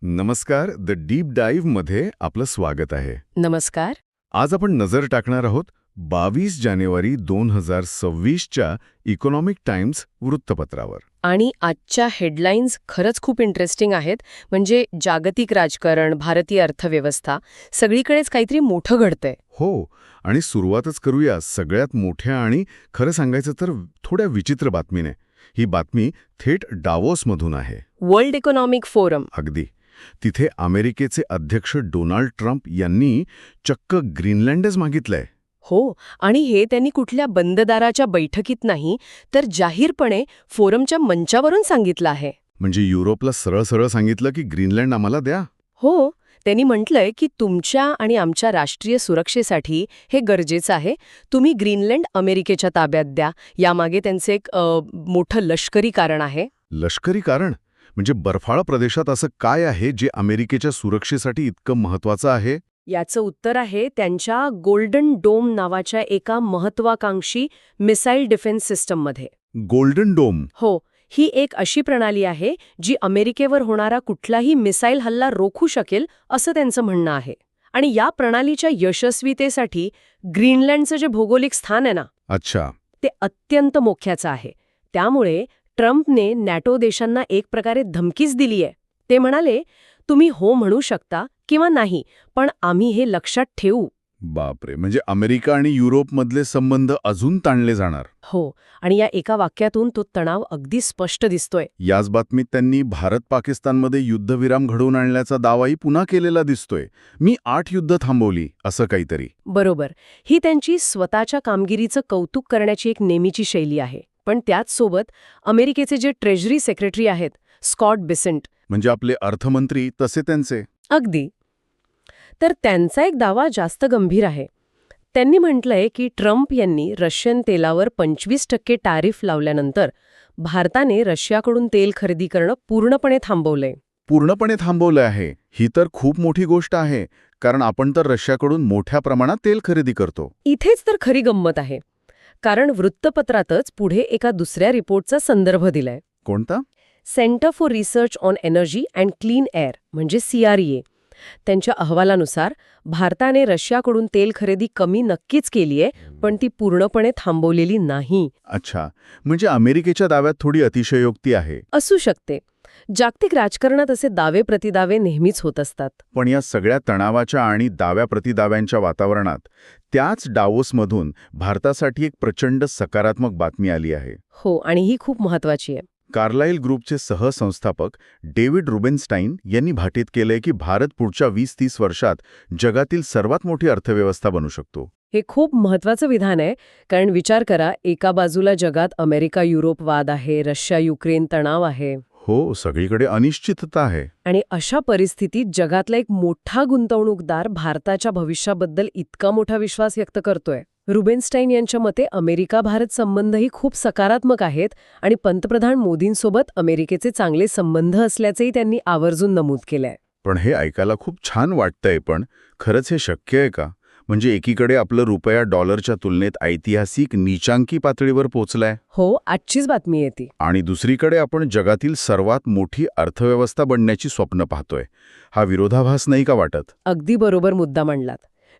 नमस्कार. The deep डाईव्हमध्ये आपलं स्वागत आहे. नमस्कार. आज आपण नजर टाकणार आहोत 22 जानेवारी 2026च्या इकॉनॉमिक टाइम्स वृत्तपत्रावर. आणि आजच्या हेडलाईन्स खरंच खूप इंटरेस्टिंग आहेत. म्हणजे जागतिक राजकारण, भारतीय अर्थव्यवस्था, सगळीकडेच काहीतरी मोठं घडतंय. हो, आणि सुरुवातच करूया सगळ्यात मोठ्या आणि खरं सांगायचं तर थोड्या विचित्र बातमीने. ही बातमी थेट डावोसमधून आहे. World economic forum. अगदी. तिथे अमेरिकेचे अध्यक्ष डोनाल्ड ट्रम्प यांनी चक्क ग्रीनलँडच मागितलंय. हो, आणि हे त्यांनी कुठल्या बंद दाराच्या बैठकीत नाही, तर जाहीरपणे फोरमच्या मंचावरून सांगितलं आहे. म्हणजे युरोपला सरळ सरळ सांगितलं की ग्रीनलँड आम्हाला द्या. हो, त्यांनी म्हटलंय की तुमच्या आणि आमच्या राष्ट्रीय सुरक्षेसाठी हे गरजेचं आहे. तुम्ही ग्रीनलँड अमेरिकेच्या ताब्यात द्या. यामागे त्यांचे एक मोठं लष्करी कारण आहे. लष्करी कारण? म्हणजे बर्फाळ प्रदेशात असं काय आहे जे अमेरिकेच्या सुरक्षेसाठी इतकं महत्वाचं आहे? याचं उत्तर आहे त्यांच्या गोल्डन डोम नावाच्या एका महत्वाकांक्षी मिसाईल डिफेन्स सिस्टममध्ये. Golden dome? हो, ही एक अशी प्रणाली आहे जी अमेरिकेवर होणारा कुठलाही मिसाईल हल्ला रोखू शकेल असं त्यांचं म्हणणं आहे. आणि या प्रणालीच्या यशस्वीतेसाठी ग्रीनलँडचं जे भौगोलिक स्थान आहे ना, अच्छा. ते अत्यंत मोख्याचं आहे. त्यामुळे ट्रम्पने नॅटो देशांना एक प्रकारे धमकीच दिली आहे. ते म्हणाले, तुम्ही हो म्हणू शकता किंवा नाही, पण आम्ही हे लक्षात ठेवू. बापरे, म्हणजे अमेरिका आणि युरोपमधले संबंध अजून ताणले जाणार. हो, आणि या एका वाक्यातून तो तणाव अगदी स्पष्ट दिसतोय. याच बातमीत त्यांनी भारत-पाकिस्तानमध्ये युद्धविराम घडवून आणल्याचा दावाही पुन्हा केलेला दिसतोय. मी 8 युद्ध थांबवली, असं काहीतरी. बरोबर. ही त्यांची स्वतःच्या कामगिरीचं कौतुक करण्याची एक नेहमीची शैली आहे. पण त्याच सोबत अमेरिकेचे जे ट्रेजरी सेक्रेटरी आहेत, स्कॉट बिसेंट, म्हणजे आपले अर्थमंत्री तसे त्यांचे. अगदी. तर त्यांचा एक दावा जास्त गंभीर आहे. त्यांनी म्हटलंय की ट्रम्प यांनी रशियन तेलावर 25% टॅरिफ लावल्यानंतर भारताने रशियाकडून तेल खरेदी करणं पूर्णपणे थांबवलंय. पूर्णपणे थांबवलं आहे. ही तर खूप मोठी गोष्ट आहे, कारण आपण तर रशियाकडून मोठ्या प्रमाणात तेल खरेदी करतो. इथेच तर खरी गंमत आहे. कारण वृत्तपत्रातच पुढे एका दुसऱ्या रिपोर्टचा संदर्भ दिलाय. कोणता? Centre for research on energy and clean air म्हणजे CREA. त्यांच्या अहवालानुसार भारताने रशियाकडून तेल खरेदी कमी नक्कीच केलीये, पण ती पूर्णपणे थांबवलेली नाही. अच्छा, म्हणजे अमेरिकेच्या दाव्यात थोडी अतिशयोक्ती आहे. असू शकते. जागतिक राजकारणात असे दावे प्रतिदावे नेहमीच होत असतात. पण या सगळ्या तणावाच्या आणि दाव्या प्रतिदाव्यांच्या वातावरणात त्याच डावोसमधून भारतासाठी एक प्रचंड सकारात्मक बातमी आली आहे. हो, आणि ही खूप महत्वाची आहे. कार्लाइल ग्रुपचे सहसंस्थापक डेव्हिड रुबेनस्टाईन यांनी भाटीत केलंय की भारत पुढच्या 20-30 वर्षात जगातील सर्वात मोठी अर्थव्यवस्था बनू शकतो. हे खूप महत्वाचं विधान आहे, कारण विचार करा, एका बाजूला जगात अमेरिका-युरोप वाद आहे, रशिया-युक्रेन तणाव आहे. हो, सगळीकडे अनिश्चितता आहे. आणि अशा परिस्थितीत जगातला एक मोठा गुंतवणूकदार भारताच्या भविष्याबद्दल इतका मोठा विश्वास व्यक्त करतोय. रुबेनस्टाईन यांच्या मते अमेरिका-भारत संबंधही खूप सकारात्मक आहेत आणि पंतप्रधान मोदींसोबत अमेरिकेचे चांगले संबंध असल्याचंही त्यांनी आवर्जून नमूद केलंय. पण हे ऐकायला खूप छान वाटतंय, पण खरंच हे शक्य आहे का? म्हणजे एकीकडे आपलं रुपया डॉलरच्या तुलनेत ऐतिहासिक नीचांकी पातळीवर पोचलाय. हो, आजचीच बातमी येते. आणि दुसरीकडे आपण जगातील सर्वात मोठी अर्थव्यवस्था बनण्याची स्वप्न पाहतोय. हा विरोधाभास नाही का वाटत? अगदी बरोबर मुद्दा मांडलात.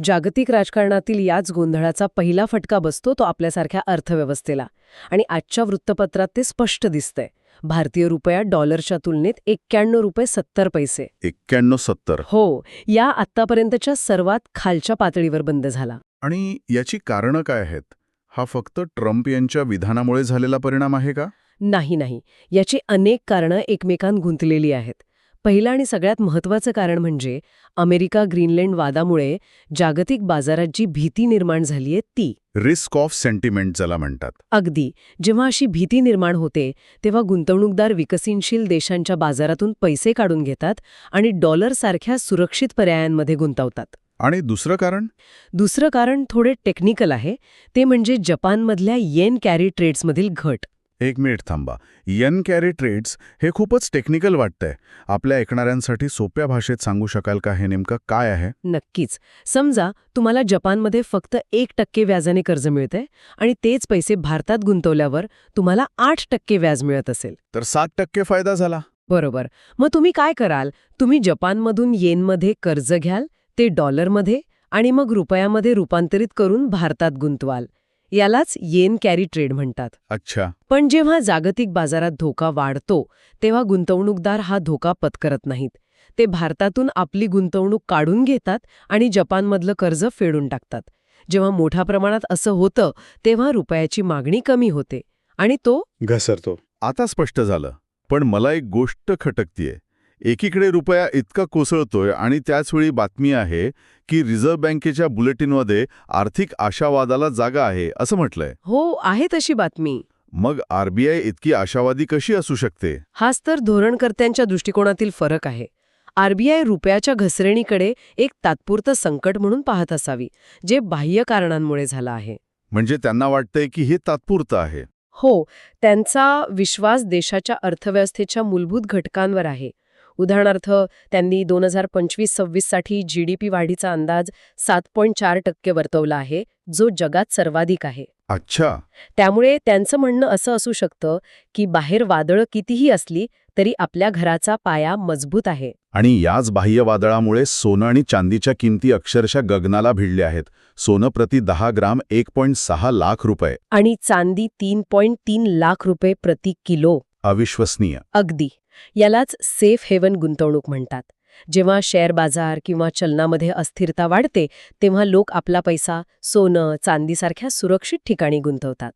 जागतिक राजकारणातील याच गोंधळाचा पहिला फटका बसतो तो आपल्यासारख्या अर्थव्यवस्थेला. आणि आजच्या वृत्तपत्रात ते स्पष्ट दिसतंय. भारतीय रुपया डॉलरच्या तुलनेत 91 रुपये 70 पैसे. 91-70? हो, या आत्तापर्यंतच्या सर्वात खालच्या पातळीवर बंद झाला. आणि याची कारणं काय आहेत? हा फक्त ट्रम्प यांच्या विधानामुळे झालेला परिणाम आहे का? नाही. याची अनेक कारणं एकमेकांत गुंतलेली आहेत. पहिलं आणि सगळ्यात महत्त्वाचं कारण म्हणजे अमेरिका-ग्रीनलँड वादामुळे जागतिक बाजारात जी भीती निर्माण झालीये ती. रिस्क ऑफ सेंटिमेंट ज्याला म्हणतात. अगदी. जेव्हा अशी भीती निर्माण होते तेव्हा गुंतवणूकदार विकसनशील देशांच्या बाजारातून पैसे काढून घेतात आणि डॉलरसारख्या सुरक्षित पर्यायांमध्ये गुंतवतात. आणि दुसरं कारण? दुसरं कारण थोडे टेक्निकल आहे. ते म्हणजे जपानमधल्या येन कॅरी ट्रेड्समधील घट. एक मिनिट थांबा. येन कॅरी ट्रेड्स हे खूपच टेक्निकल वाटतंय. आपल्या ऐकणाऱ्यांसाठी सोप्या भाषेत सांगू शकाल का हे नेमकं काय आहे? नक्कीच. समजा तुम्हाला जपानमध्ये फक्त 1% व्याजाने कर्ज मिळतंय आणि तेच पैसे भारतात गुंतवल्यावर तुम्हाला 8% व्याज मिळत असेल. तर 7% फायदा झाला. बरोबर. मग तुम्ही काय कराल? तुम्ही जपानमधून येनमध्ये कर्ज घ्याल, ते डॉलरमध्ये आणि मग रुपयामध्ये रूपांतरित करून भारतात गुंतवाल. यालाच येन कॅरी ट्रेड म्हणतात. अच्छा. पण जेव्हा जागतिक बाजारात धोका वाढतो, तेव्हा गुंतवणूकदार हा धोका पत्करत नाहीत. ते भारतातून आपली गुंतवणूक काढून घेतात आणि जपानमधलं कर्ज फेडून टाकतात. जेव्हा मोठ्या प्रमाणात असं होतं, तेव्हा रुपयाची मागणी कमी होते आणि तो घसरतो. आता स्पष्ट झालं. पण मला एक गोष्ट खटकतीये. एकीकडे रुपया इतका कोसळतोय आणि त्याचवेळी बातमी आहे की रिझर्व्ह बँकेच्या बुलेटिनमध्ये आर्थिक आशावादाला जागा आहे असं म्हटलंय. हो, आहे तशी बातमी. मग आरबीआय इतकी आशावादी कशी असू शकते? हाच तर धोरणकर्त्यांच्या दृष्टिकोनातील फरक आहे. आरबीआय रुपयाच्या घसरणीकडे एक तात्पुरतं संकट म्हणून पाहत असावी, जे बाह्य कारणांमुळे झालं आहे. म्हणजे त्यांना वाटतंय की हे तात्पुरतं आहे. हो, त्यांचा विश्वास देशाच्या अर्थव्यवस्थेच्या मूलभूत घटकांवर आहे. उदाहरणार्थ, त्यांनी 2025-26 साठी जीडीपी वाढीचा अंदाज 7.4% वर्तवला आहे, जो जगात सर्वाधिक आहे. अच्छा. त्यामुळे त्यांचं म्हणणं असं असू शकतं की बाहेर वादळं कितीही असली तरी आपल्या घराचा पाया मजबूत आहे. आणि याच बाह्य वादळामुळे सोनं आणि चांदीच्या किमती अक्षरशः गगनाला भिडल्या आहेत. सोनं प्रति 10 ग्राम 1.6 लाख रुपये. आणि चांदी 3.3 लाख रुपये प्रति किलो. अविश्वसनीय. अगदी. यालाच सेफ हेवन गुंतवणूक म्हणतात. जेव्हा शेअर बाजार किंवा चलनामध्ये अस्थिरता वाढते, तेव्हा लोक आपला पैसा सोनं, चांदीसारख्या सुरक्षित ठिकाणी गुंतवतात.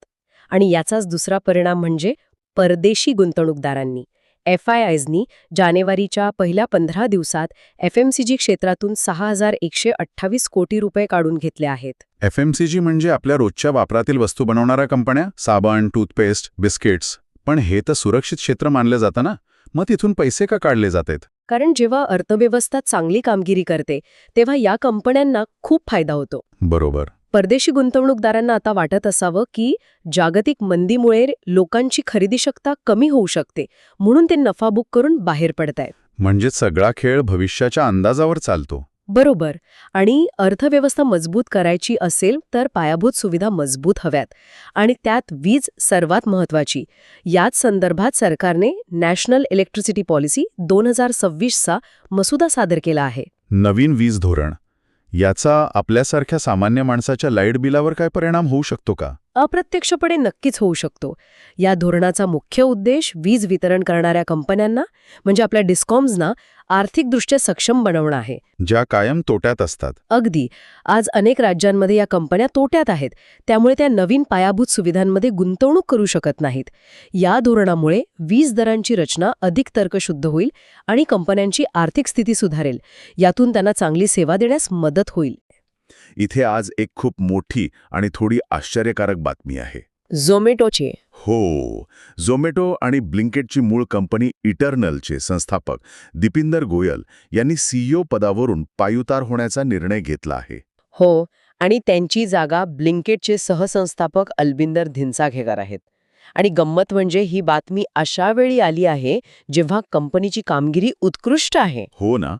आणि याचाच दुसरा परिणाम म्हणजे परदेशी गुंतवणूकदारांनी FIIsनी जानेवारीच्या पहिल्या 15 दिवसात FMCG क्षेत्रातून 6,128 कोटी रुपये काढून घेतले आहेत. FMCG म्हणजे आपल्या रोजच्या वापरातील वस्तू बनवणाऱ्या कंपन्या, साबण, टूथपेस्ट, बिस्किट्स. पण हे तर सुरक्षित क्षेत्र मानलं जातं ना, मग तिथून पैसे का काढले जातात? कारण जेव्हा अर्थव्यवस्था चांगली कामगिरी करते, तेव्हा या कंपन्यांना खूप फायदा होतो. बरोबर. परदेशी गुंतवणूकदारांना आता वाटत असावं की जागतिक मंदीमुळे लोकांची खरेदी शक्ती कमी होऊ शकते, म्हणून ते नफा बुक करून बाहेर पडतायत. म्हणजे सगळा खेळ भविष्याच्या अंदाजावर चालतो. बरोबर. आणि अर्थव्यवस्था मजबूत करायची असेल तर पायाभूत सुविधा मजबूत हव्यात, आणि त्यात वीज सर्वात महत्वाची. याच संदर्भात सरकारने नॅशनल इलेक्ट्रिसिटी पॉलिसी 2026चा मसुदा सादर केला आहे. नवीन वीज धोरण. याचा आपल्यासारख्या सामान्य माणसाच्या लाईट बिलावर काय परिणाम होऊ शकतो का? अप्रत्यक्षपणे नक्कीच होऊ शकतो. या धोरणाचा मुख्य उद्देश वीज वितरण करणाऱ्या कंपन्यांना, म्हणजे आपल्या डिस्कॉम्सना, आर्थिकदृष्ट्या सक्षम बनवणं आहे. ज्या कायम तोट्यात असतात. अगदी. आज अनेक राज्यांमध्ये या कंपन्या तोट्यात आहेत, त्यामुळे त्या नवीन पायाभूत सुविधांमध्ये गुंतवणूक करू शकत नाहीत. या धोरणामुळे वीज दरांची रचना अधिक तर्कशुद्ध होईल आणि कंपन्यांची आर्थिक स्थिती सुधारेल. यातून त्यांना चांगली सेवा देण्यास मदत होईल. इथे आज एक खूप मोठी आणि थोडी आश्चर्यकारक बातमी आहे. झोमॅटोचे. हो. झोमॅटो आणि ब्लिंकेटची मूळ कंपनी इटर्नलचे संस्थापक दीपिंदर गोयल यांनी CEO पदावरून पायउतार होण्याचा निर्णय घेतला आहे. हो, आणि त्यांची जागा ब्लिंकेटचे सहसंस्थापक अल्बिंदर धिंसाघेकर आहेत. आणि गंमत म्हणजे ही बातमी अशा वेळी आली आहे जेव्हा कंपनीची कामगिरी उत्कृष्ट आहे. हो ना.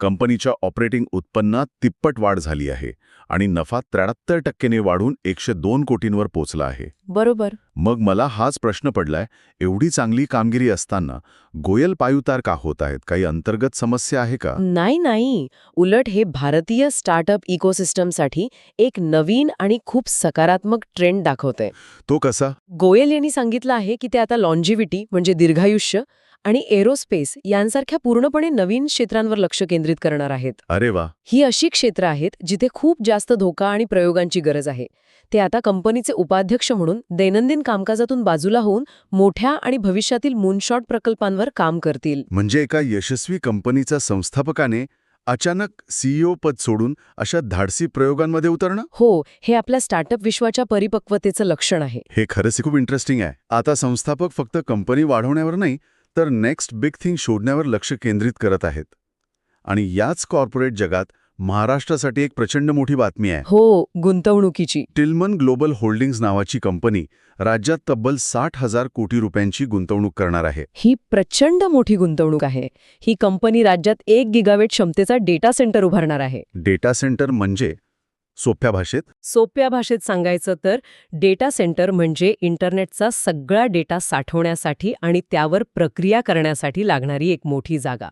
कंपनीच्या ऑपरेटिंग उत्पन्नात तिप्पट वाढ झाली आहे आणि नफा 73% वाढून 102 कोटींवर पोचला आहे. बरोबर. मग मला हाच प्रश्न पडलाय, एवढी चांगली कामगिरी असताना गोयल पायउतार का होत आहेत? काही अंतर्गत समस्या आहे का? नाही. उलट हे भारतीय स्टार्टअप इकोसिस्टमसाठी एक नवीन आणि खूप सकारात्मक ट्रेंड दाखवतंय. तो कसा? गोयल यांनी सांगितलं आहे की ते आता लॉन्जिव्हिटी म्हणजे दीर्घायुष्य आणि एरोस्पेस यांसारख्या पूर्णपणे नवीन क्षेत्रांवर लक्ष केंद्रित करणार आहेत. अरे वा. ही अशी क्षेत्र आहेत जिथे खूप जास्त धोका आणि प्रयोगांची गरज आहे. ते आता कंपनीचे उपाध्यक्ष म्हणून दैनंदिन कामकाजातून बाजूला होऊन मोठ्या आणि भविष्यातील मूनशॉट प्रकल्पांवर काम करतील. म्हणजे एका यशस्वी कंपनीचा संस्थापकाने अचानक CEO पद सोडून अशा धाडसी प्रयोगांमध्ये उतरणं? हो, हे आपल्या स्टार्टअप विश्वाच्या परिपक्वतेचं लक्षण आहे. हे खरंच खूप इंटरेस्टिंग आहे. आता संस्थापक फक्त कंपनी वाढवण्यावर नाही, तर नेक्स्ट बिग थिंग शोधण्यावर लक्ष केंद्रित करत आहेत. आणि याच कॉर्पोरेट जगात महाराष्ट्रासाठी एक प्रचंड मोठी बातमी आहे. हो, गुंतवणुकीची. टिल्मन ग्लोबल होल्डिंग्ज नावाची कंपनी राज्यात तब्बल 60,000 कोटी रुपयांची गुंतवणूक करणार आहे. ही प्रचंड मोठी गुंतवणूक आहे. ही कंपनी राज्यात 1 गिगावॅट क्षमतेचा डेटा सेंटर उभारणार आहे. डेटा सेंटर म्हणजे सोप्या भाषेत? सोप्या भाषेत सांगायचं तर डेटा सेंटर म्हणजे इंटरनेटचा सगळा डेटा साठवण्यासाठी आणि त्यावर प्रक्रिया करण्यासाठी लागणारी एक मोठी जागा.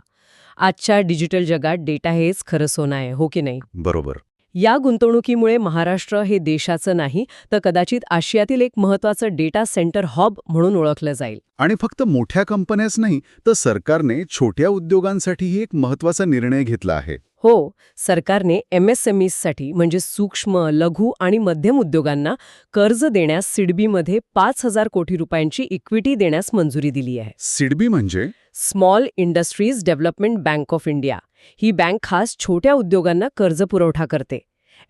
आजच्या डिजिटल जगात डेटा हेच खरं सोनं आहे, हो की नाही? बरोबर. या गुंतवणुकीमुळे महाराष्ट्र हे देशाचं नाही तर कदाचित आशियातील एक महत्त्वाचं डेटा सेंटर हब म्हणून ओळखलं जाईल. आणि फक्त मोठ्या कंपन्याच नाही तर सरकारने छोट्या उद्योगांसाठीही एक महत्वाचा निर्णय घेतला आहे. हो, सरकारने MSMEसाठी म्हणजे सूक्ष्म, लघु आणि मध्यम उद्योगांना कर्ज देण्यास सिडबीमध्ये 5,000 कोटी रुपयांची इक्विटी देण्यास मंजुरी दिली आहे. सिडबी म्हणजे? Small industries development bank of India. He bank खास छोट्या उद्योगांना कर्ज पुरवठा करते.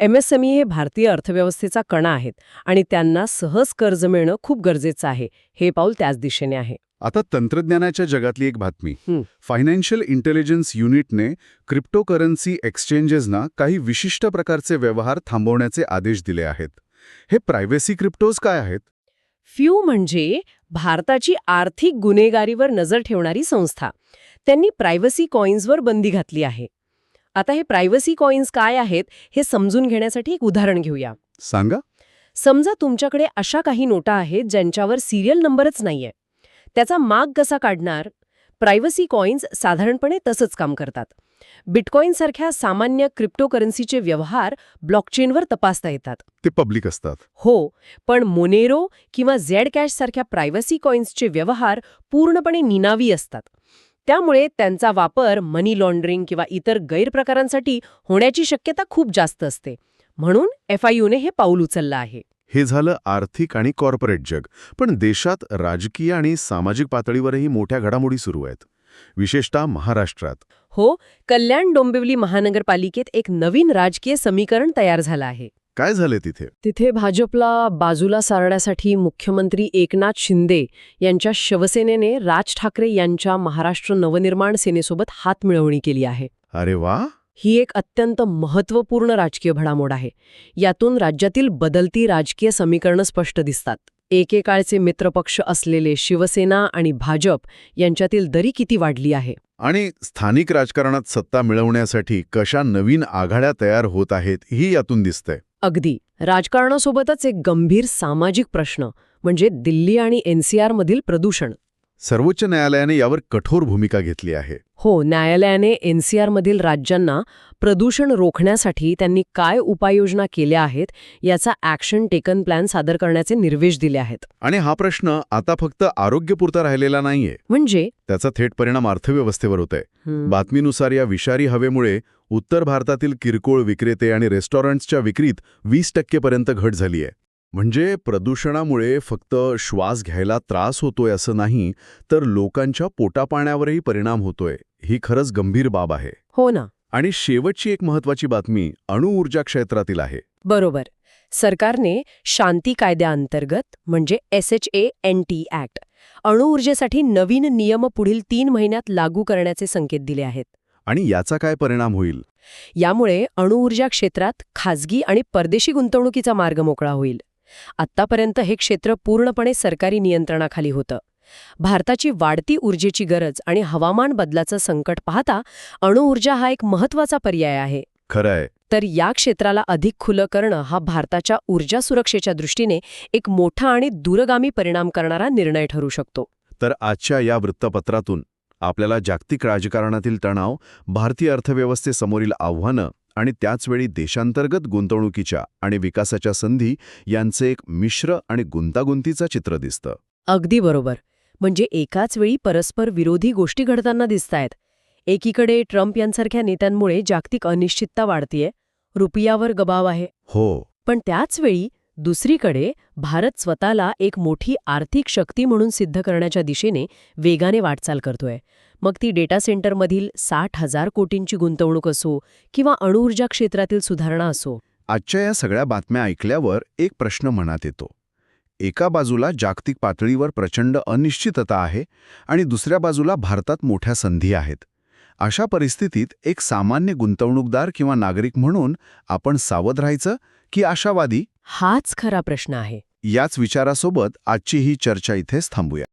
MSME हे भारतीय अर्थव्यवस्थेचा कणा आहेत आणि त्यांना सहज कर्ज मिळणं खूप गरजेचं आहे. हे पाऊल त्याच दिशेने आहे. आता तंत्रज्ञानाच्या जगातली एक बातमी. हं. फायनान्शियल इंटेलिजन्स युनिटने क्रिप्टोकरन्सी एक्सचेंजेसना काही विशिष्ट प्रकारचे व्यवहार थांबवण्याचे आदेश दिले आहेत. हे प्रायव्हसी क्रिप्टोज काय आहेत? फ्यू म्हणजे भारताची आर्थिक गुन्हेगारीवर नजर ठेवणारी संस्था. त्यांनी प्रायव्हसी कॉइन्सवर बंदी घातली आहे. आता हे प्रायव्हसी कॉइन्स काय आहेत हे समजून घेण्यासाठी एक उदाहरण घेऊया. सांगा. समजा तुमच्याकडे अशा काही नोटा आहेत ज्यांच्यावर सिरियल नंबरच नाहीये. त्याचा माग कसा काढणार? प्रायव्हसी कॉइन्स साधारणपणे तसंच काम करतात. बिटकॉईनसारख्या सामान्य क्रिप्टोकरन्सीचे व्यवहार ब्लॉकचेनवर तपासता येतात. ते पब्लिक असतात. हो, पण मोनेरो किंवा झेड कॅश सारख्या प्रायव्हसी कॉइन्सचे व्यवहार पूर्णपणे निनावी असतात. त्यामुळे त्यांचा वापर मनी लॉन्ड्रिंग किंवा इतर गैरप्रकारांसाठी होण्याची शक्यता खूप जास्त असते. म्हणून FIUने हे पाऊल उचललं आहे. हे झालं आर्थिक आणि कॉर्पोरेट जग. पण देशात राजकीय आणि सामाजिक पातळीवरही मोठ्या घडामोडी सुरू आहेत, विशेषतः महाराष्ट्रात. हो, कल्याण डोंबिवली महानगरपालिकेत एक नवीन राजकीय समीकरण तयार झालं आहे. काय झाले तिथे? तिथे भाजपला बाजूला सारण्यासाठी मुख्यमंत्री एकनाथ शिंदे यांच्या शिवसेनेने राज ठाकरे यांच्या महाराष्ट्र नवनिर्माण सेनेसोबत हातमिळवणी केली आहे. अरे वा. ही एक अत्यंत महत्त्वपूर्ण राजकीय घडामोड आहे. यातून राज्यातील बदलती राजकीय समीकरणं स्पष्ट दिसतात. एकेकाळचे मित्रपक्ष असलेले शिवसेना आणि भाजप यांच्यातील दरी किती वाढली आहे. आणि स्थानिक राजकारणात सत्ता मिळवण्यासाठी कशा नवीन आघाड्या तयार होत आहेत ही यातून दिसतंय. अगदी. राजकारणासोबतच एक गंभीर सामाजिक प्रश्न म्हणजे दिल्ली आणि NCR मधील प्रदूषण. सर्वोच्च न्यायालयाने यावर कठोर भूमिका घेतली आहे. हो, न्यायालयाने NCR मधील राज्यांना प्रदूषण रोखण्यासाठी त्यांनी काय उपाययोजना केल्या आहेत याचा ॲक्शन टेकन प्लॅन सादर करण्याचे निर्देश दिले आहेत. आणि हा प्रश्न आता फक्त आरोग्यपुरता राहिलेला नाहीये. म्हणजे त्याचा थेट परिणाम अर्थव्यवस्थेवर होतोय. बातमीनुसार या विषारी हवेमुळे उत्तर भारतातील किरकोळ विक्रेते आणि रेस्टॉरंट्सच्या विक्रीत 20% पर्यंत घट झाली आहे. म्हणजे प्रदूषणामुळे फक्त श्वास घ्यायला त्रास होतोय असं नाही, तर लोकांच्या पोटापाण्यावरही परिणाम होतोय. ही खरंच गंभीर बाब आहे. हो ना. आणि शेवटची एक महत्वाची बातमी अणुऊर्जा क्षेत्रातील आहे. बरोबर. सरकारने शांती कायद्याअंतर्गत म्हणजे SHANT ॲक्ट अणुऊर्जेसाठी नवीन नियम पुढील 3 महिन्यात लागू करण्याचे संकेत दिले आहेत. आणि याचा काय परिणाम होईल? यामुळे अणुऊर्जा क्षेत्रात खाजगी आणि परदेशी गुंतवणुकीचा मार्ग मोकळा होईल. आत्तापर्यंत हे क्षेत्र पूर्णपणे सरकारी नियंत्रणाखाली होतं. भारताची वाढती ऊर्जेची गरज आणि हवामान बदलाचं संकट पाहता अणुऊर्जा हा एक महत्त्वाचा पर्याय आहे. खरंय. तर या क्षेत्राला अधिक खुलं करणं हा भारताच्या ऊर्जा सुरक्षेच्या दृष्टीने एक मोठा आणि दूरगामी परिणाम करणारा निर्णय ठरू शकतो. तर आजच्या या वृत्तपत्रातून आपल्याला जागतिक राजकारणातील तणाव, भारतीय अर्थव्यवस्थेसमोरील आव्हानं आणि त्याचवेळी देशांतर्गत गुंतवणुकीच्या आणि विकासाच्या संधी यांचे एक मिश्र आणि गुंतागुंतीचं चित्र दिसतं. अगदी बरोबर. म्हणजे एकाच वेळी परस्पर विरोधी गोष्टी घडताना दिसतायत. एकीकडे ट्रम्प यांसारख्या नेत्यांमुळे जागतिक अनिश्चितता वाढतीये, रुपयावर दबाव आहे. हो. पण त्याचवेळी दुसरीकडे भारत स्वतःला एक मोठी आर्थिक शक्ती म्हणून सिद्ध करण्याच्या दिशेने वेगाने वाटचाल करतोय. मग ती डेटा सेंटरमधील 60,000 कोटींची गुंतवणूक असो किंवा अणुऊर्जा क्षेत्रातील सुधारणा असो. आजच्या या सगळ्या बातम्या ऐकल्यावर एक प्रश्न मनात येतो. एका बाजूला जागतिक पातळीवर प्रचंड अनिश्चितता आहे आणि दुसऱ्या बाजूला भारतात मोठ्या संधी आहेत. अशा परिस्थितीत एक सामान्य गुंतवणूकदार किंवा नागरिक म्हणून आपण सावध राहायचं की आशावादी? हाच खरा प्रश्न आहे. याच विचारासोबत आजची ही चर्चा इथेच थांबूया.